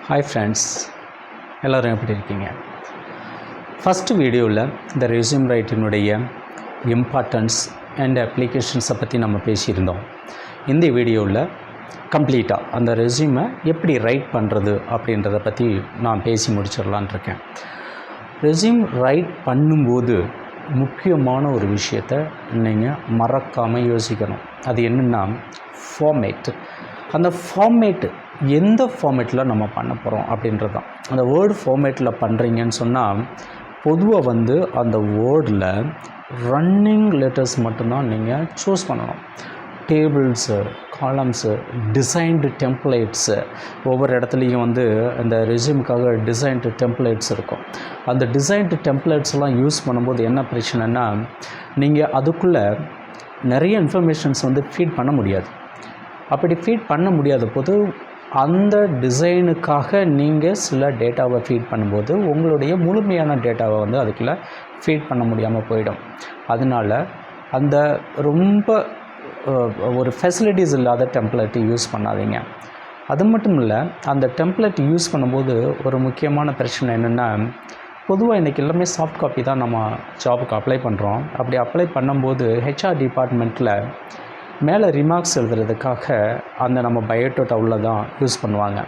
Hi friends, எல்லோரும் எப்படி இருக்கீங்க? ஃபஸ்ட்டு வீடியோவில் இந்த ரெஸ்யூம் ரைட்டினுடைய இம்பார்ட்டன்ஸ் அண்ட் அப்ளிகேஷன்ஸை பற்றி நம்ம பேசியிருந்தோம். இந்த வீடியோவில் கம்ப்ளீட்டாக அந்த ரெஸ்யூமை எப்படி ரைட் பண்ணுறது அப்படின்றத பற்றி நான் பேசி முடிச்சிடலான் இருக்கேன். ரெஸ்யூம் ரைட் பண்ணும்போது முக்கியமான ஒரு விஷயத்தை நீங்கள் மறக்காமல் யோசிக்கணும். அது என்னென்னா ஃபார்மேட். அந்த ஃபார்மேட்டு எந்த ஃபார்மேட்டில் நம்ம பண்ண போகிறோம் அப்படின்றது தான். அந்த வேர்டு ஃபார்மேட்டில் பண்ணுறீங்கன்னு சொன்னால் பொதுவாக அந்த வேர்டில் ரன்னிங் லெட்டர்ஸ் மட்டும்தான் நீங்கள் சூஸ் பண்ணணும். டேபிள்ஸு, காலம்ஸு, டிசைன்டு டெம்ப்ளேட்ஸு, ஒவ்வொரு இடத்துலையும் அந்த ரெஸ்யூமுக்காக டிசைன்டு டெம்ப்ளேட்ஸ் இருக்கும். அந்த டிசைன்டு டெம்ப்ளேட்ஸ்லாம் யூஸ் பண்ணும்போது என்ன பிரச்சனைனா, நீங்கள் அதுக்குள்ளே நிறைய இன்ஃபர்மேஷன்ஸ் ஃபீட் பண்ண முடியாது. அப்படி ஃபீட் பண்ண முடியாத போது அந்த டிசைனுக்காக நீங்கள் சில டேட்டாவை ஃபீட் பண்ணும்போது உங்களுடைய முழுமையான டேட்டாவை அதுக்குள்ளே ஃபீட் பண்ண முடியாமல் போயிடும். அதனால் அந்த ரொம்ப ஒரு ஃபெசிலிட்டிஸ் இல்லாத டெம்ப்ளேட்டு யூஸ் பண்ணாதீங்க. அது மட்டும் இல்லை, அந்த டெம்ப்ளேட் யூஸ் பண்ணும்போது ஒரு முக்கியமான பிரச்சனை என்னென்னா, பொதுவாக இன்றைக்கி எல்லாமே சாஃப்ட் காப்பி தான் நம்ம ஜாபுக்கு அப்ளை பண்ணுறோம். அப்படி அப்ளை பண்ணும்போது ஹெச்ஆர் டிபார்ட்மெண்ட்டில் மேலே ரிமார்க்ஸ் எழுதுறதுக்காக நம்ம பயோடேட்டா உள்ள தான் யூஸ் பண்ணுவாங்க.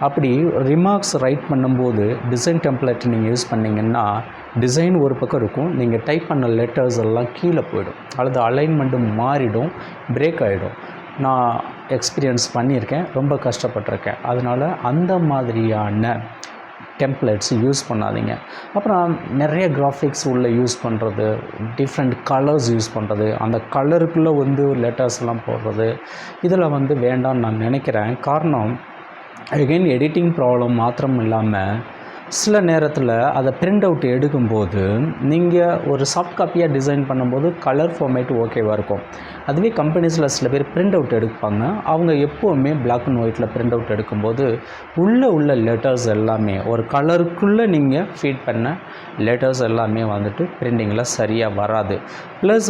அப்படி ரிமார்க்ஸ் ரைட் பண்ணும்போது டிசைன் டெம்ப்ளேட் நீங்கள் யூஸ் பண்ணிங்கன்னா டிசைன் ஒரு பக்கம் இருக்கும், நீங்கள் டைப் பண்ண லெட்டர்ஸ் எல்லாம் கீழே போயிடும், அல்லது அலைன்மெண்ட்டு மாறிடும், பிரேக் ஆகிடும். நான் எக்ஸ்பீரியன்ஸ் பண்ணியிருக்கேன், ரொம்ப கஷ்டப்பட்டிருக்கேன். அதனால் அந்த மாதிரியான டெம்ப்ளேட்ஸ் யூஸ் பண்ணாதீங்க. அப்புறம் நிறைய கிராஃபிக்ஸ் உள்ளே யூஸ் பண்ணுறது, டிஃப்ரெண்ட் கலர்ஸ் யூஸ் பண்ணுறது, அந்த கலருக்குள்ளே லெட்டர்ஸ்லாம் போடுறது, இதில் வேண்டாம்னு நான் நினைக்கிறேன். காரணம், அகெயின் எடிட்டிங் ப்ராப்ளம் மாத்திரம் இல்லாமல் சில நேரத்தில் அதை பிரிண்ட் அவுட் எடுக்கும்போது நீங்கள் ஒரு சாஃப்ட் காப்பியாக டிசைன் பண்ணும்போது கலர் ஃபார்மேட் ஓகேவாக இருக்கும். அதுவே கம்பெனிஸில் சில பேர் பிரிண்ட் அவுட் எடுப்பாங்க. அவங்க எப்போவுமே பிளாக் அண்ட் ஒயிட்டில் பிரிண்ட் அவுட் எடுக்கும்போது உள்ள லெட்டர்ஸ் எல்லாமே ஒரு கலருக்குள்ளே நீங்கள் ஃபீட் பண்ண லெட்டர்ஸ் எல்லாமே பிரிண்டிங்கில் சரியாக வராது. ப்ளஸ்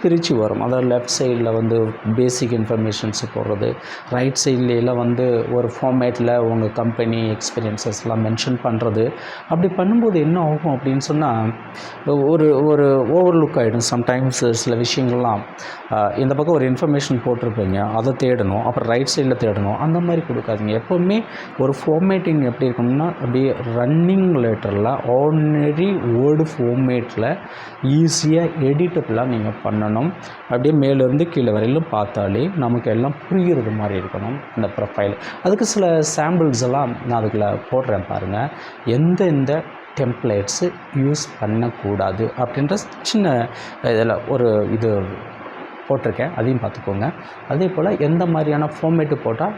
பிரித்து வரும். அதாவது லெஃப்ட் சைடில் பேசிக் இன்ஃபர்மேஷன்ஸ் போடுறது, ரைட் சைட்லாம் ஒரு ஃபார்மேட்டில் உங்கள் கம்பெனி எக்ஸ்பீரியன்ஸஸ்லாம் மென்ஷன் பண்ணுறது. அப்படி பண்ணும்போது என்ன ஆகும் அப்படின்னு சொன்னால் ஒரு ஓவர்லுக் ஆகிடும். சம்டைம்ஸ் சில விஷயங்கள்லாம் இந்த பக்கம் ஒரு இன்ஃபர்மேஷன் போட்டிருப்பீங்க, அதை தேடணும், அப்புறம் ரைட் சைடில் தேடணும். அந்த மாதிரி கொடுக்காதீங்க. எப்போவுமே ஒரு ஃபார்மேட்டிங் எப்படி இருக்கணும்னா, அப்படியே ரன்னிங் லெட்டரில் ஆர்டினரி வேர்டு ஃபார்மேட்டில் ஈஸியாக எடிட்டபிளாக நீங்கள் பண்ணணும். அப்படியே மேலேருந்து கீழே வரையிலும் பார்த்தாலே நமக்கு எல்லாம் புரிகிறது மாதிரி இருக்கணும் அந்த ப்ரொஃபைல். அதுக்கு சில சாம்பிள்ஸ் எல்லாம் நான் அதுக்குள்ளே போடுறேன் பாருங்கள். எந்தெந்த டெம்ப்ளேட்ஸு யூஸ் பண்ணக்கூடாது அப்படின்ற சின்ன இதில் ஒரு இது போட்டிருக்கேன், அதையும் பார்த்துக்கோங்க. அதே போல் எந்த மாதிரியான ஃபார்மேட்டு போட்டால்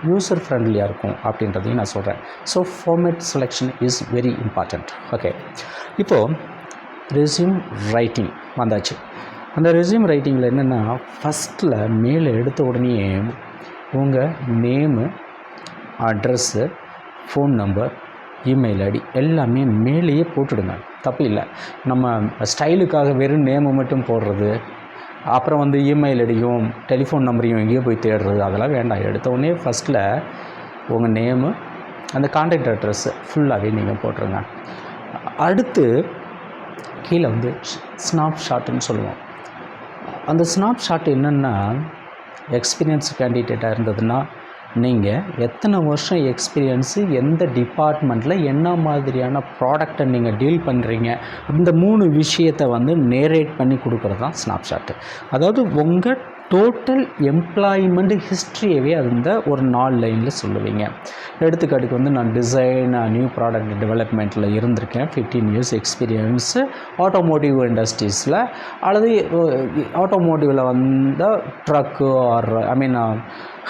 யூசர் ஃப்ரெண்ட்லியாக இருக்கும் அப்படின்றதையும் நான் சொல்கிறேன். So format selection is very important. Okay, இப்போது ரெஸ்யூம் ரைட்டிங் வந்தாச்சு. அந்த ரெஸ்யூம் ரைட்டிங்கில் என்னென்னா, ஃபஸ்ட்டில் மேலே எடுத்த உடனே உங்கள் name, address, phone number, email ID எல்லாமே மேலேயே போட்டுடுங்க. தப்பு இல்லை. நம்ம ஸ்டைலுக்காக வெறும் நேமை மட்டும் போடுறது, அப்புறம் இமெயில் ஐடியும் டெலிஃபோன் நம்பரையும் எங்கேயோ போய் தேடுறது, அதெல்லாம் வேண்டாம். எடுத்தோடனே ஃபஸ்ட்டில் உங்கள் நேமு, அந்த கான்டாக்ட் அட்ரஸ்ஸு ஃபுல்லாகவே நீங்கள் போட்டுருங்க. அடுத்து கீழே ஸ்னாப் ஷாட்டுன்னு சொல்லுவோம். அந்த ஸ்னாப் ஷாட் என்னென்னா, எக்ஸ்பீரியன்ஸ் கேண்டிடேட்டாக இருந்ததுன்னா நீங்கள் எத்தனை வருஷம் எக்ஸ்பீரியன்ஸு, எந்த டிபார்ட்மெண்ட்டில் என்ன மாதிரியான ப்ராடக்டை நீங்கள் டீல் பண்ணுறீங்க, இந்த 3 விஷயத்தை நேரேட் பண்ணி கொடுக்குறது தான் ஸ்னாப்ஷாட்டு. அதாவது உங்கள் டோட்டல் எம்ப்ளாய்மெண்ட் ஹிஸ்ட்ரியவே ஒரு 4 லைனில் சொல்லுவீங்க. எடுத்துக்காட்டுக்கு நான் டிசைன் நியூ ப்ராடக்ட் டெவலப்மெண்ட்டில் இருந்திருக்கேன், 15 இயர்ஸ் எக்ஸ்பீரியன்ஸு ஆட்டோமோட்டிவ் இண்டஸ்ட்ரீஸில், அல்லது ஆட்டோமோட்டிவில் truck or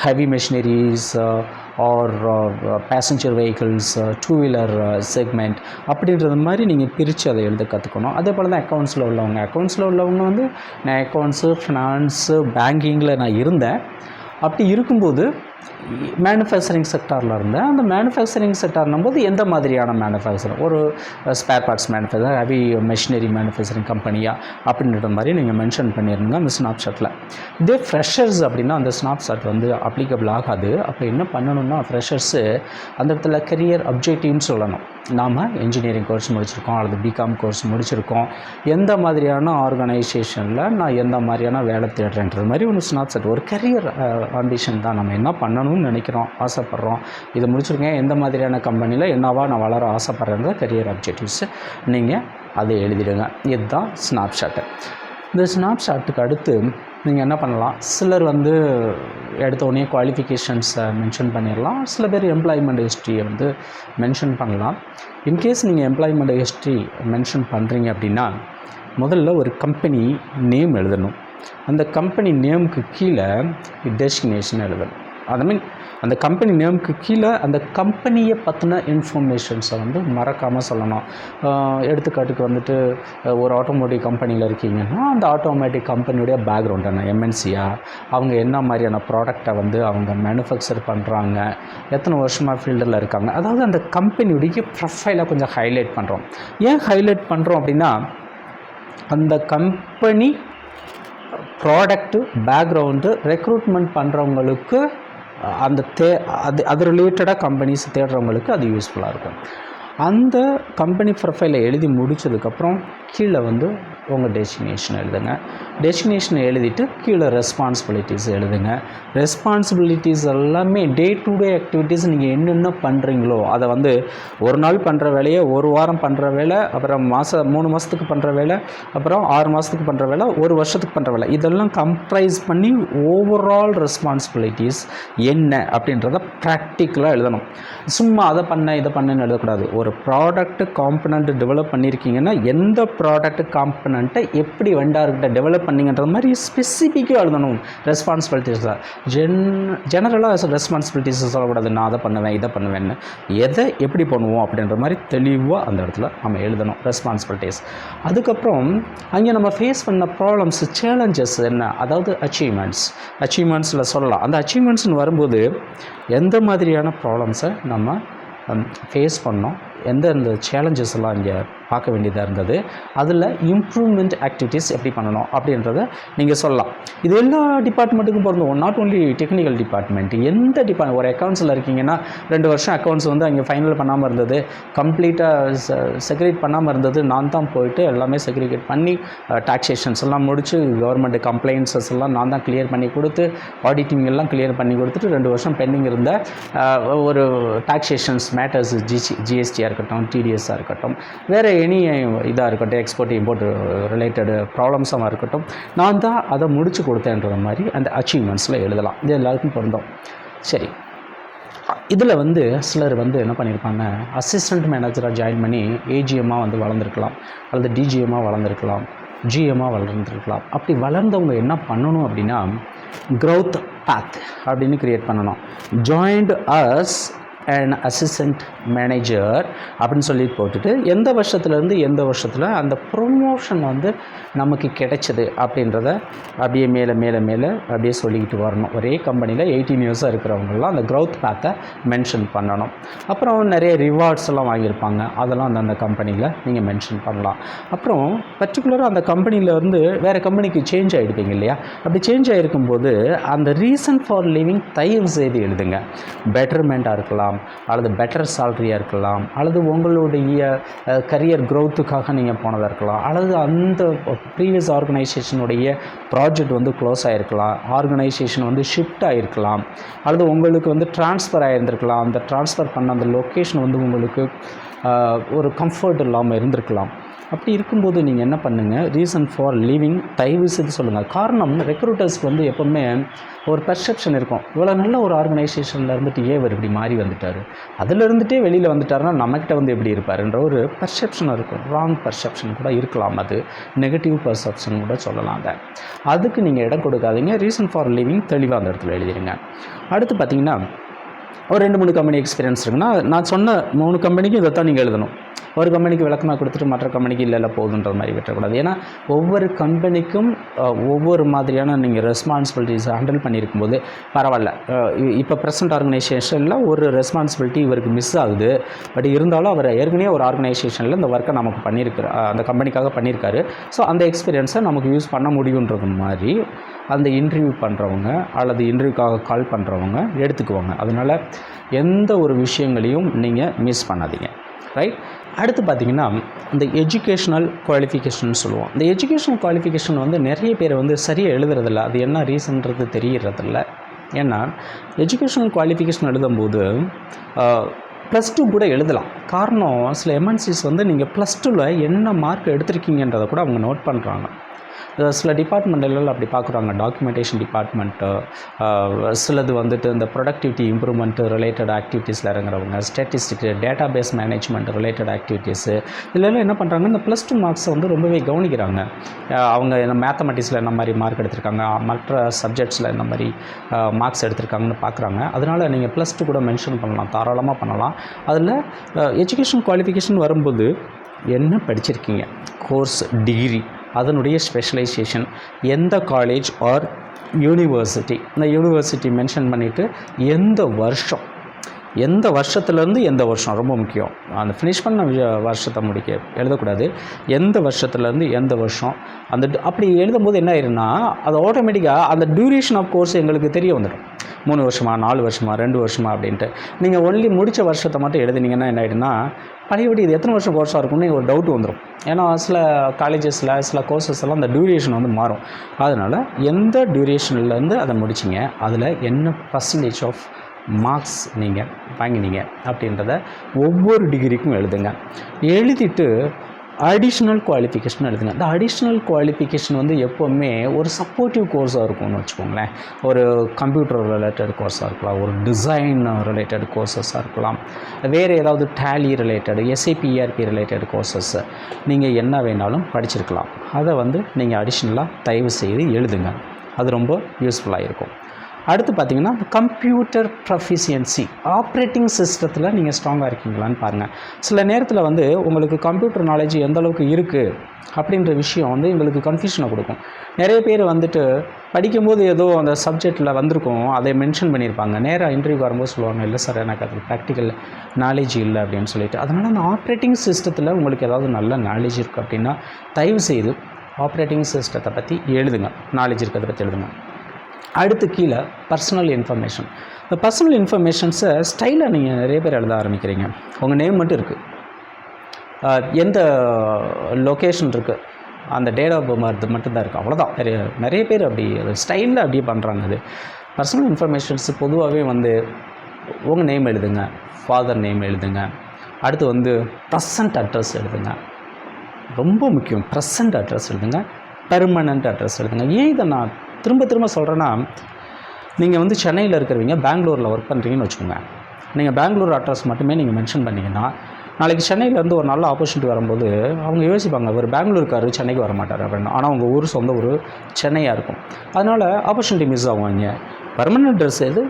heavy machineries or passenger vehicles, two-wheeler segment அப்படின்றது மாதிரி நீங்கள் பிரித்து அதை எழுத கற்றுக்கணும். அதே போல் தான் அக்கௌண்ட்ஸில் உள்ளவங்க நான் அக்கௌண்ட்ஸு, ஃபினான்ஸு, பேங்கிங்கில் நான் இருந்தேன். அப்படி இருக்கும்போது மேனுஃபேக்சரிங் செக்டாரில் இருந்தேன். அந்த மேனுஃபேக்சரிங் செக்டார்னும் போது எந்த மாதிரியான மேனுஃபேக்சரிங், ஒரு spare parts manufacture, heavy machinery manufacturing கம்பெனியா அப்படின்ற மாதிரி நீங்கள் மென்ஷன் பண்ணியிருந்தீங்க அந்த ஸ்னாப்ஷாட்டில். இதே ஃப்ரெஷர்ஸ் அப்படின்னா அந்த ஸ்னாப்ஷாட் வந்து அப்ளிகபிள் ஆகாது. அப்போ என்ன பண்ணணும்னா ஃப்ரெஷர்ஸு அந்த இடத்துல கெரியர் அப்ஜெக்டிவ்னு சொல்லணும். நாம் இன்ஜினியரிங் கோர்ஸ் முடிச்சிருக்கோம் அல்லது பிகாம் கோர்ஸ் முடிச்சிருக்கோம், எந்த மாதிரியான ஆர்கனைசேஷனில் நான் எந்த மாதிரியான வேலை தேடுறேன்றது மாதிரி ஒரு ஸ்னாப்ஷாட், ஒரு கெரியர் ஆம்பிஷன் தான். நம்ம என்ன பண்ணணும்னு நினைக்கிறோம், ஆசைப்பட்றோம், இதை முடிச்சிருக்கேன், எந்த மாதிரியான கம்பெனியில் என்னவா நான் வளர ஆசைப்பட்றேன்ற கெரியர் அப்ஜெக்டிவ்ஸு நீங்கள் அதை எழுதிடுங்க. இதுதான் ஸ்னாப்ஷாட்டு. இந்த ஸ்னாப்ஷாட்டுக்கு அடுத்து நீங்கள் என்ன பண்ணலாம், சிலர் வந்து எடுத்தோடனே குவாலிஃபிகேஷன்ஸை மென்ஷன் பண்ணிடலாம், சில பேர் எம்ப்ளாய்மெண்ட் ஹிஸ்ட்ரியை வந்து மென்ஷன் பண்ணலாம். இன்கேஸ் நீங்கள் எம்ப்ளாய்மெண்ட் ஹிஸ்ட்ரி மென்ஷன் பண்ணுறீங்க அப்படின்னா முதல்ல ஒரு கம்பெனி நேம் எழுதணும். அந்த கம்பெனி நேமுக்கு கீழே டெஸ்டினேஷன் எழுதணும். ஐ மீன் அந்த கம்பெனி நேமுக்கு கீழே அந்த கம்பெனியை பற்றின இன்ஃபர்மேஷன்ஸை வந்து மறக்காமல் சொல்லணும். எடுத்துக்காட்டுக்கு வந்துட்டு ஒரு ஆட்டோமோட்டிவ் கம்பெனியில் இருக்கீங்கன்னா அந்த ஆட்டோமேட்டிக் கம்பெனியுடைய பேக்ரவுண்ட் என்ன, எம்என்சியா, அவங்க என்ன மாதிரியான ப்ராடக்டை வந்து அவங்க மேனுஃபேக்சர் பண்ணுறாங்க, எத்தனை வருஷமாக ஃபீல்டில் இருக்காங்க, அதாவது அந்த கம்பெனியுடைய ப்ரொஃபைலை கொஞ்சம் ஹைலைட் பண்ணுறோம். ஏன் ஹைலைட் பண்ணுறோம் அப்படின்னா அந்த கம்பெனி ப்ராடக்ட்டு பேக்ரவுண்டு ரெக்ரூட்மெண்ட் பண்ணுறவங்களுக்கு அந்த அது ரிலேட்டடாக கம்பெனிஸ் தேடுறவங்களுக்கு அது யூஸ்ஃபுல்லாக இருக்கும். அந்த கம்பெனி ப்ரொஃபைலை எழுதி முடித்ததுக்கப்புறம் கீழே வந்து உங்கள் டெஸ்டினேஷன் எழுதுங்க. டெஸ்டினேஷனை எழுதிட்டு கீழே ரெஸ்பான்சிபிலிட்டிஸ் எழுதுங்க. ரெஸ்பான்சிபிலிட்டிஸ் எல்லாமே டே டு டே ஆக்டிவிட்டீஸ் நீங்கள் என்னென்ன பண்ணுறீங்களோ அதை வந்து ஒரு நாள் பண்ணுற வேலையை ஒரு வாரம் பண்ணுற வேலை, அப்புறம் 3 மாதத்துக்கு பண்ணுற வேலை, அப்புறம் 6 மாதத்துக்கு பண்ணுற வேலை, ஒரு வருஷத்துக்கு பண்ணுற வேலை, இதெல்லாம் கம்ப்ரைஸ் பண்ணி ஓவரால் ரெஸ்பான்சிபிலிட்டிஸ் என்ன அப்படின்றத ப்ராக்டிக்கலாக எழுதணும். சும்மா அதை பண்ண இதை பண்ணன்னு எழுதக்கூடாது. ஒரு ப்ராடக்ட் காம்பனண்ட் டெவலப் பண்ணியிருக்கீங்கன்னா எந்த ப்ராடக்ட் காம்பனண்ட்டை எப்படி வெண்டார்கிட்ட டெவலப் பண்ணிங்கன்ற மாதிரி ஸ்பெசிஃபிக்காக எழுதணும். ரெஸ்பான்சிபிலிட்டிஸில் ஜெனரலாக ரெஸ்பான்சிபிலிட்டிஸ் சொல்லக்கூடாது, நான் அதை பண்ணுவேன் இதை பண்ணுவேன்னு, எதை எப்படி பண்ணுவோம் அப்படின்ற மாதிரி தெளிவாக அந்த இடத்துல நம்ம எழுதணும் ரெஸ்பான்சிபிலிட்டிஸ். அதுக்கப்புறம் அங்கே நம்ம ஃபேஸ் பண்ண ப்ராப்ளம்ஸ், சேலஞ்சஸ் என்ன, அதாவது அச்சீவ்மெண்ட்ஸில் சொல்லலாம். அந்த அச்சீவ்மெண்ட்ஸ்னு வரும்போது எந்த மாதிரியான ப்ராப்ளம்ஸை நம்ம ஃபேஸ் பண்ணோம், எந்தெந்த சேலஞ்சஸ் எல்லாம் இங்கே பார்க்க வேண்டியதாக இருந்தது, அதில் இம்ப்ரூவ்மெண்ட் ஆக்டிவிட்டீஸ் எப்படி பண்ணணும் அப்படின்றத நீங்கள் சொல்லலாம். இது எல்லா டிபார்ட்மெண்ட்டுக்கும் பொருந்தும், நாட் ஓன்லி டெக்னிக்கல் டிபார்ட்மெண்ட். எந்த டிபார்ட்மெண்ட், ஒரு அக்கௌண்ட்ஸில் இருக்கீங்கன்னா 2 வருஷம் அக்கௌண்ட்ஸ் வந்து அங்கே ஃபைனல் பண்ணாமல் இருந்தது, கம்ப்ளீட்டாக செக்ரிகேட் பண்ணாமல் இருந்தது, நான் தான் போயிட்டு எல்லாமே செக்ரிகேட் பண்ணி டாக்ஸேஷன்ஸ் எல்லாம் முடித்து கவர்மெண்ட் கம்ப்ளைண்ட்ஸஸ் எல்லாம் நான் தான் கிளியர் பண்ணி கொடுத்து ஆடிட்டிங் எல்லாம் கிளியர் பண்ணி கொடுத்துட்டு 2 வருஷம் பெண்டிங் இருந்த ஒரு டாக்ஸேஷன்ஸ் மேட்டர்ஸ், ஜிஎஸ்டியாக இருக்கட்டும், டிடிஎஸ்ஸாக இருக்கட்டும், வேறு எனி இதாக இருக்கட்டும், எக்ஸ்போர்ட் இம்போர்ட் ரிலேட்டடு ப்ராப்ளம்ஸாக இருக்கட்டும், நான் தான் அதை முடித்து கொடுத்தேன்ற மாதிரி அந்த அச்சீவ்மெண்ட்ஸில் எழுதலாம். இது எல்லாருக்கும் பொருந்தும். சரி, இதில் வந்து சிலர் வந்து என்ன பண்ணியிருப்பாங்க, அசிஸ்டண்ட் மேனேஜராக ஜாயின் பண்ணி ஏஜிஎம்மாக வந்து வளர்ந்துருக்கலாம், அல்லது டிஜிஎம்மாக வளர்ந்துருக்கலாம், ஜிஎம்மாக வளர்ந்துருக்கலாம். அப்படி வளர்ந்தவங்க என்ன பண்ணணும் அப்படின்னா க்ரோத் பாத் அப்படின்னு க்ரியேட் பண்ணணும். Joined as and assistant manager அப்படின்னு சொல்லி போட்டுட்டு எந்த வருஷத்துலேருந்து எந்த வருஷத்தில் அந்த ப்ரொமோஷன் வந்து நமக்கு கிடைச்சது அப்படின்றத அப்படியே மேலே மேலே மேலே அப்படியே சொல்லிக்கிட்டு வரணும். ஒரே கம்பெனியில் 18 இயர்ஸாக இருக்கிறவங்களாம் அந்த க்ரோத் பேத்தை மென்ஷன் பண்ணணும். அப்புறம் நிறைய ரிவார்ட்ஸ் எல்லாம் வாங்கியிருப்பாங்க, அதெல்லாம் அந்த கம்பெனியில் நீங்கள் மென்ஷன் பண்ணலாம். அப்புறம் பர்டிகுலராக அந்த கம்பெனியிலேருந்து வேறு கம்பெனிக்கு சேஞ்ச் ஆகிடுப்பீங்க இல்லையா, அப்படி சேஞ்ச் ஆகிருக்கும்போது அந்த ரீசன் ஃபார் லிவிங் தயவு செய்து எழுதுங்க. பெட்டர்மெண்ட்டாக இருக்கலாம், அல்லது பெட்டர் சாலரியாக இருக்கலாம், அல்லது உங்களுடைய கரியர் க்ரோத்துக்காக நீங்கள் போனதாக இருக்கலாம், அல்லது அந்த ப்ரீவியஸ் ஆர்கனைசேஷனுடைய ப்ராஜெக்ட் வந்து க்ளோஸ் ஆகிருக்கலாம், ஆர்கனைசேஷன் வந்து ஷிஃப்ட் ஆகிருக்கலாம், அல்லது உங்களுக்கு வந்து ட்ரான்ஸ்ஃபர் ஆகிருந்திருக்கலாம், அந்த ட்ரான்ஸ்ஃபர் பண்ண அந்த லொக்கேஷன் வந்து உங்களுக்கு ஒரு கம்ஃபர்ட் இல்லாமல் இருந்திருக்கலாம். அப்படி இருக்கும்போது நீங்கள் என்ன பண்ணுங்கள், ரீசன் ஃபார் லீவிங் தயவு செய்து சொல்லுங்கள். காரணம், ரெக்ரூட்டர்ஸ்க்கு வந்து எப்போவுமே ஒரு பெர்செப்ஷன் இருக்கும், இவ்வளோ நல்ல ஒரு ஆர்கனைசேஷனில் இருந்துட்டு இவர் இப்படி மாறி வந்துட்டார், அதில் இருந்துகிட்டே வெளியில் வந்துட்டாருன்னா நம்மக்கிட்ட வந்து எப்படி இருப்பாருன்ற ஒரு பெர்செப்ஷன் இருக்கும். ராங் பெர்செப்ஷன் கூட இருக்கலாம், அது நெகட்டிவ் பெர்செப்ஷன் கூட சொல்லலாங்க. அதுக்கு நீங்கள் இடம் கொடுக்காதீங்க. ரீசன் ஃபார் லீவிங் தெளிவாக அந்த இடத்துல எழுதிடுங்க. அடுத்து பார்த்தீங்கன்னா ஒரு 2-3 கம்பெனி எக்ஸ்பீரியன்ஸ் இருக்குன்னா நான் சொன்ன 3 கம்பெனிக்கு இதை தான் நீங்கள் எழுதணும். ஒரு கம்பெனிக்கு விளக்கமாக கொடுத்துட்டு மற்ற கம்பெனிக்கு இல்லை போகுதுன்ற மாதிரி விட்டுறக்கூடாது. ஏன்னா ஒவ்வொரு கம்பெனிக்கும் ஒவ்வொரு மாதிரியான நீங்கள் ரெஸ்பான்சிபிலிட்டிஸ் ஹேண்டில் பண்ணியிருக்கும்போது பரவாயில்ல, இப்போ ப்ரெசென்ட் ஆர்கனைசேஷனில் ஒரு ரெஸ்பான்சிபிலிட்டி இவருக்கு மிஸ் ஆகுது, பட் இருந்தாலும் அவர் ஏற்கனவே ஒரு ஆர்கனைசேஷனில் இந்த ஒர்க்கை நமக்கு அந்த கம்பெனிக்காக பண்ணியிருக்காரு. ஸோ அந்த எக்ஸ்பீரியன்ஸை நமக்கு யூஸ் பண்ண முடியுன்றது மாதிரி அந்த இன்டர்வியூ பண்ணுறவங்க அல்லது இன்டர்வியூக்காக கால் பண்ணுறவங்க எடுத்துக்குவாங்க. அதனால் எந்த ஒரு விஷயங்களையும் நீங்கள் மிஸ் பண்ணாதீங்க. ரைட். அடுத்து பார்த்திங்கன்னா இந்த எஜுகேஷ்னல் குவாலிஃபிகேஷன் சொல்லுவோம். இந்த எஜுகேஷ்னல் குவாலிஃபிகேஷன் வந்து நிறைய பேர் வந்து சரியாக எழுதுறதில்ல. அது என்ன ரீசன்றது தெரியறதில்ல. ஏன்னா எஜுகேஷ்னல் குவாலிஃபிகேஷன் எழுதும்போது +2 கூட எழுதலாம். காரணம், சில எம்என்சிஸ் வந்து நீங்கள் +2ல் என்ன மார்க் எடுத்திருக்கீங்கன்றதை கூட அவங்க நோட் பண்ணுறாங்க. சில டிபார்ட்மெண்ட்டில் அப்படி பார்க்குறாங்க. டாக்குமெண்டேஷன் டிபார்ட்மெண்ட்டு, சிலது வந்துட்டு இந்த ப்ரொடக்டிவிட்டி இம்ப்ரூவ்மெண்ட்டு ரிலேட்டட் ஆக்டிவிட்டீஸில் இறங்குறவங்க, statistics, database management related activities, இதெல்லாம் என்ன பண்ணுறாங்க, இந்த +2 மார்க்ஸை வந்து ரொம்பவே கவனிக்கிறாங்க. அவங்க என்ன மேத்தமெட்டிக்ஸில் என்ன மாதிரி மார்க் எடுத்திருக்காங்க, மற்ற சப்ஜெக்ட்ஸில் என்ன மாதிரி மார்க்ஸ் எடுத்திருக்காங்கன்னு பார்க்குறாங்க. அதனால் நீங்கள் +2 கூட மென்ஷன் பண்ணலாம், தாராளமாக பண்ணலாம். அதில் எஜுகேஷன் குவாலிஃபிகேஷன் வரும்போது என்ன படிச்சிருக்கீங்க, கோர்ஸ், டிகிரி, அதனுடைய ஸ்பெஷலைசேஷன், எந்த காலேஜ் ஆர் யூனிவர்சிட்டி, இந்த யூனிவர்சிட்டி மென்ஷன் பண்ணிவிட்டு எந்த வருஷத்துலேருந்து எந்த வருஷம் ரொம்ப முக்கியம். அந்த ஃபினிஷ் பண்ண வருஷத்தை எழுதக்கூடாது. எந்த வருஷத்துலேருந்து எந்த வருஷம், அப்படி எழுதும்போது என்ன ஆயிருன்னா அது ஆட்டோமேட்டிக்காக அந்த டியூரேஷன் ஆஃப் கோர்ஸ் எங்களுக்கு தெரிய வந்துடும். 3 வருஷமா, 4 வருஷமா, 2 வருஷமா அப்படின்ட்டு. நீங்கள் ஒன்லி முடித்த வருஷத்தை மட்டும் எழுதினீங்கன்னா என்ன ஆகிடுன்னா, பழையபடி இது எத்தனை வருஷம் கோர்ஸாக இருக்கும்னு ஒரு டவுட் வந்துடும். ஏன்னா சில காலேஜஸில் சில கோர்சஸ் எல்லாம் அந்த டியூரேஷன் வந்து மாறும். அதனால் எந்த டியூரேஷன்லேருந்து அதை முடிச்சிங்க, அதில் என்ன பர்சன்டேஜ் ஆஃப் மார்க்ஸ் நீங்கள் வாங்கினீங்க அப்படின்றத ஒவ்வொரு டிகிரிக்கும் எழுதுங்க. எழுதிட்டு அடிஷ்னல் குவாலிஃபிகேஷன் எழுதுங்க. இந்த அடிஷ்னல் குவாலிஃபிகேஷன் வந்து எப்போவுமே ஒரு சப்போர்ட்டிவ் கோர்ஸாக இருக்கும்னு வச்சுக்கோங்களேன். ஒரு கம்ப்யூட்டர் ரிலேட்டட் கோர்ஸாக இருக்கலாம், ஒரு டிசைன் ரிலேட்டட் கோர்சஸாக இருக்கலாம், வேறு ஏதாவது Tally related, SAP ERP related courses, நீங்கள் என்ன வேணாலும் படிச்சிருக்கலாம். அதை வந்து நீங்கள் அடிஷ்னலாக தயவு செய்து எழுதுங்க. அது ரொம்ப யூஸ்ஃபுல்லாக இருக்கும். அடுத்து பார்த்திங்கன்னா கம்ப்யூட்டர் ப்ரொஃபிஷியன்சி, ஆப்ரேட்டிங் சிஸ்டத்தில் நீங்கள் ஸ்ட்ராங்காக இருக்கீங்களான்னு பாருங்கள். சில நேரத்தில் வந்து உங்களுக்கு கம்ப்யூட்டர் நாலேஜ் எந்த அளவுக்கு இருக்குது அப்படின்ற விஷயம் வந்து எங்களுக்கு கன்ஃபியூஷனை கொடுக்கும். நிறைய பேர் வந்துட்டு படிக்கும்போது ஏதோ அந்த சப்ஜெக்டில் வந்திருக்கும், அதை மென்ஷன் பண்ணியிருப்பாங்க. நேராக இன்டர்வியூ வரும்போது சொல்லுவாங்க, இல்லை சார் எனக்கு அது ப்ராக்டிக்கல் நாலேஜ் இல்லை அப்படின்னு சொல்லிட்டு. அதனால் அந்த ஆப்ரேட்டிங் சிஸ்டத்தில் உங்களுக்கு ஏதாவது நல்ல நாலேஜ் இருக்குது அப்படின்னா தயவு செய்து ஆப்ரேட்டிங் சிஸ்டத்தை பற்றி எழுதுங்க, நாலேஜ் இருக்கிறத பற்றி எழுதுங்க. அடுத்து கீழே பர்சனல் இன்ஃபர்மேஷன். இந்த பர்சனல் இன்ஃபர்மேஷன்ஸை ஸ்டைலாக நீங்கள் நிறைய பேர் எழுத ஆரம்பிக்கிறீங்க. உங்கள் நேம் மட்டும் இருக்குது, எந்த லொக்கேஷன் இருக்குது, அந்த டேட் ஆஃப் பர்த் மட்டும்தான் இருக்குது, அவ்வளோதான். நிறைய பேர் அப்படி ஸ்டைலில் அப்படியே பண்ணுறாங்க. அது பர்சனல் இன்ஃபர்மேஷன்ஸ் பொதுவாகவே வந்து உங்கள் நேம் எழுதுங்க, ஃபாதர் நேம் எழுதுங்க. அடுத்து வந்து ப்ரெசன்ட் அட்ரஸ் எழுதுங்க, ரொம்ப முக்கியம். ப்ரெசன்ட் அட்ரஸ் எழுதுங்க, பெர்மனண்ட் அட்ரஸ் எழுதுங்க. ஏன் இதை நான் திரும்ப சொல்கிறேன்னா, நீங்கள் வந்து சென்னையில் இருக்கிறவங்க பெங்களூரில் ஒர்க் பண்ணுறீங்கன்னு வச்சுக்கோங்க. நீங்கள் பெங்களூர் அட்ரஸ் மட்டுமே நீங்கள் மென்ஷன் பண்ணிங்கன்னா, நாளைக்கு சென்னையிலேருந்து ஒரு நல்ல ஆப்பர்ச்சுனிட்டி வரும்போது அவங்க யோசிப்பாங்க, ஒரு பெங்களூருக்காரு சென்னைக்கு வர மாட்டார் அப்படின்னு. ஆனால் அவங்க ஊர் சொந்த ஊர் சென்னையாக இருக்கும். அதனால் ஆப்பர்ச்சுனிட்டி மிஸ் ஆகுவாங்க. பர்மனெண்ட் அட்ரஸ் எது,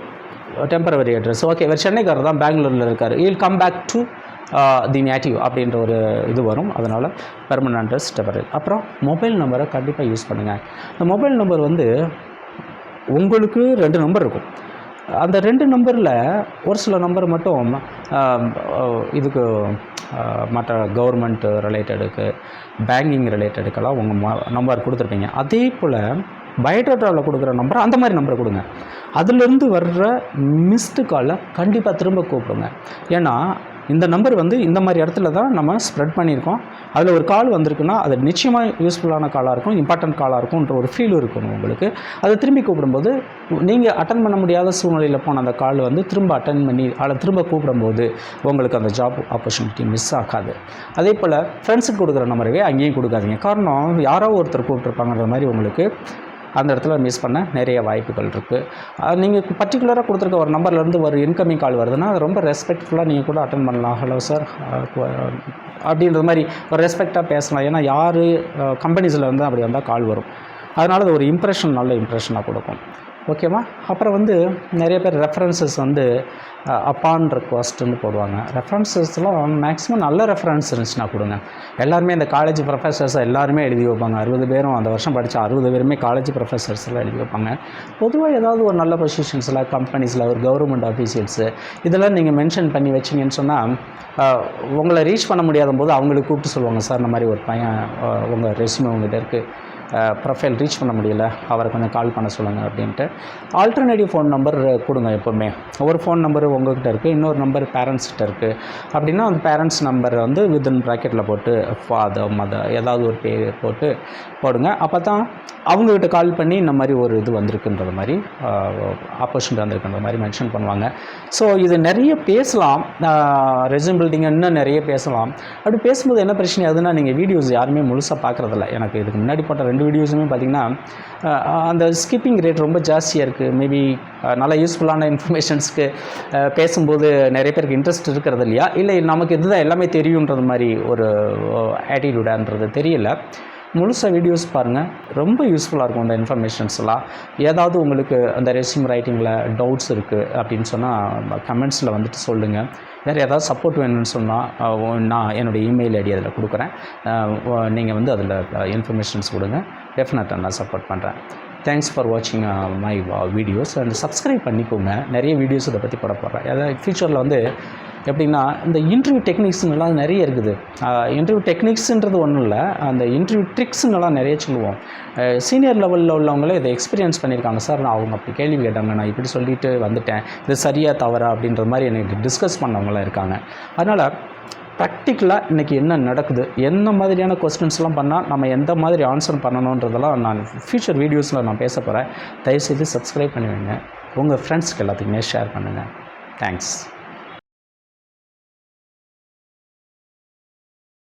டெம்பரவரி அட்ரஸ், ஓகே இவர் சென்னைக்காரர் தான் பெங்களூரில் இருக்கார், will come back to the native அப்படின்ற ஒரு இது வரும். அதனால் பெர்மனன்ட் அட்ரஸ், டெம்பரரி. அப்புறம் மொபைல் நம்பரை கண்டிப்பாக யூஸ் பண்ணுங்கள். இந்த மொபைல் நம்பர் வந்து உங்களுக்கு 2 நம்பர் இருக்கும். அந்த 2 நம்பரில் ஒரு சில நம்பர் மட்டும் இதுக்கு மற்ற கவர்மெண்ட் ரிலேட்டடுக்கு, பேங்கிங் ரிலேட்டடுக்கெல்லாம் உங்கள் நம்பர் கொடுத்துருப்பீங்க. அதே போல் பயோடேட்டாவில் கொடுக்குற நம்பர் அந்த மாதிரி நம்பரை கொடுங்க. அதிலிருந்து வர்ற மிஸ்டு காலை கண்டிப்பாக திரும்ப கூப்பிடுங்க. ஏன்னா இந்த நம்பர் வந்து இந்த மாதிரி இடத்துல தான் நம்ம ஸ்ப்ரெட் பண்ணியிருக்கோம். அதில் ஒரு கால் வந்திருக்குன்னா அது நிச்சயமாக யூஸ்ஃபுல்லான காலாக இருக்கும், இம்பார்ட்டன்ட் காலாக இருக்கும்ன்ற ஒரு ஃபீல் இருக்கணும் உங்களுக்கு. அதை திரும்பி கூப்பிடும்போது நீங்கள் அட்டன் பண்ண முடியாத சூழ்நிலையில் போன அந்த கால் வந்து திரும்ப அட்டன் பண்ணி அதை திரும்ப கூப்பிடும்போது உங்களுக்கு அந்த ஜாப் ஆப்பர்ச்சுனிட்டி மிஸ் ஆகாது. அதே போல் ஃப்ரெண்ட்ஸுக்கு கொடுக்குற நம்பரவே அங்கேயும் கொடுக்காதீங்க. காரணம், யாரோ ஒருத்தர் கூப்பிட்ருப்பாங்கன்ற மாதிரி உங்களுக்கு அந்த இடத்துல மிஸ் பண்ண நிறைய வாய்ப்புகள் இருக்குது. நீங்கள் பர்டிகுலராக கொடுத்துருக்க ஒரு நம்பர்லேருந்து ஒரு இன்கமிங் கால் வருதுன்னா அது ரொம்ப ரெஸ்பெக்ட்ஃபுல்லாக நீங்கள் கூட அட்டன் பண்ணலாம். ஹலோ சார் அப்படின்ற மாதிரி ஒரு ரெஸ்பெக்டாக பேசலாம். ஏன்னா யார் கம்பெனிஸில் வந்து அப்படி வந்தால் கால் வரும். அதனால் அது ஒரு இம்ப்ரெஷன், நல்ல இம்ப்ரெஷனாக கொடுக்கும். ஓகேவா? அப்புறம் வந்து நிறைய பேர் ரெஃபரன்சஸ் வந்து அப்பான் ரெக்வஸ்ட்டுன்னு போடுவாங்க. ரெஃபரன்சஸ்லாம் மேக்ஸிமம் நல்ல ரெஃபரன்ஸ் இருந்துச்சுன்னா கொடுங்க. எல்லாருமே இந்த காலேஜ் ப்ரொஃபஸர்ஸ் எல்லாருமே எழுதி வைப்பாங்க. 60 பேரும் அந்த வருஷம் படித்த 60 பேருமே காலேஜ் ப்ரொஃபஸர்ஸ்லாம் எழுதி வைப்பாங்க. பொதுவாக ஏதாவது ஒரு நல்ல பொசிஷன்ஸில் கம்பெனிஸில் ஒரு கவர்மெண்ட் ஆஃபீஷியல்ஸு இதெல்லாம் நீங்கள் மென்ஷன் பண்ணி வச்சிங்கன்னு சொன்னால் உங்களை ரீச் பண்ண முடியாத போது அவங்களுக்கு கூப்பிட்டு சொல்லுவாங்க, சார் இந்த மாதிரி ஒரு பையன் உங்கள் ரெஸ்யூமே உங்கள்கிட்ட இருக்குது, ப்ரொஃபைல் ரீச் பண்ண முடியல, அவரை கொஞ்சம் கால் பண்ண சொல்லுங்கள் அப்படின்ட்டு. ஆல்டர்னேட்டிவ் ஃபோன் நம்பர் கொடுங்க எப்போவுமே. ஒரு ஃபோன் நம்பர் உங்கள்கிட்ட இருக்குது, இன்னொரு நம்பர் பேரண்ட்ஸ்கிட்ட இருக்குது அப்படின்னா அந்த பேரண்ட்ஸ் நம்பரை வந்து வித்தின் ப்ராக்கெட்டில் போட்டு ஃபாதர் மதர் ஏதாவது ஒரு பேர் போட்டு போடுங்க. அப்போ தான் அவங்கக்கிட்ட கால் பண்ணி இந்த மாதிரி ஒரு இது வந்திருக்குன்றது மாதிரி ஆப்பர்ச்சுனிட்டி வந்திருக்குன்ற மாதிரி மென்ஷன் பண்ணுவாங்க. ஸோ இது நிறைய பேசலாம், ரெஸ்யூம் பில்டிங் இன்னும் நிறைய பேசலாம். அப்படி பேசும்போது என்ன பிரச்சனை ஆகுதுன்னா, நீங்கள் வீடியோஸ் யாருமே முழுசாக பார்க்குறதில்ல. எனக்கு இதுக்கு முன்னாடி போட்ட 2 வீடியோஸுமே பார்த்திங்கன்னா அந்த ஸ்கிப்பிங் ரேட் ரொம்ப ஜாஸ்தியாக இருக்குது. மேபி நல்லா யூஸ்ஃபுல்லான இன்ஃபர்மேஷன்ஸ்க்கு பேசும்போது நிறைய பேருக்கு இன்ட்ரெஸ்ட் இருக்கிறது இல்லையா, இல்லை நமக்கு இதுதான் எல்லாமே தெரியுன்றது மாதிரி ஒரு ஆட்டிடியூடான்றது தெரியல. முழுசாக வீடியோஸ் பாருங்கள், ரொம்ப யூஸ்ஃபுல்லாக இருக்கும் இந்த இன்ஃபர்மேஷன்ஸ்லாம். ஏதாவது உங்களுக்கு அந்த ரெஸ்யூம் ரைட்டிங்கில் டவுட்ஸ் இருக்குது அப்படின்னு சொன்னால் கமெண்ட்ஸில் வந்துட்டு சொல்லுங்கள். வேறு ஏதாவது சப்போர்ட் வேணும்னு சொன்னால் நான் என்னுடைய இமெயில் ஐடி அதில் கொடுக்குறேன். நீங்கள் வந்து அதில் இன்ஃபர்மேஷன்ஸ் கொடுங்க, டெஃபினட்டாக நான் சப்போர்ட் பண்ணுறேன். தேங்க்ஸ் ஃபார் வாட்சிங் மை வீடியோஸ் அண்ட் சப்ஸ்கிரைப் பண்ணிக்கோங்க. நிறைய வீடியோஸ் இதை பற்றி போடுறேன். அதாவது ஃபியூச்சரில் வந்து எப்படின்னா இந்த இன்டர்வியூ டெக்னிக்ஸுங்கெல்லாம் நிறைய இருக்குது. இன்டர்வியூ டெக்னிக்ஸுன்றது ஒன்றும் இல்லை, அந்த இன்டர்வியூ ட்ரிக்ஸுங்கெல்லாம் நிறைய சொல்லுவோம். சீனியர் லெவலில் உள்ளவங்களே இதை எக்ஸ்பீரியன்ஸ் பண்ணியிருக்காங்க. சார் நான் அவங்க அப்படி கேள்வி கேட்டாங்க, நான் இப்படி சொல்லிட்டு வந்துட்டேன், இது சரியாக தவறா அப்படின்ற மாதிரி எனக்கு டிஸ்கஸ் பண்ணவங்களாம் இருக்காங்க. அதனால் ப்ராக்டிக்கலாக இன்றைக்கி என்ன நடக்குது, என்ன மாதிரியான கொஸ்டின்ஸ்லாம் பண்ணால் நம்ம எந்த மாதிரி ஆன்சர் பண்ணணுன்றதெல்லாம் நான் ஃப்யூச்சர் வீடியோஸில் நான் பேச போகிறேன். தயவுசெய்து சப்ஸ்கிரைப் பண்ணுவீங்க, உங்கள் ஃப்ரெண்ட்ஸ்க்கு எல்லாத்துக்குமே ஷேர் பண்ணுங்கள். தேங்க்ஸ்.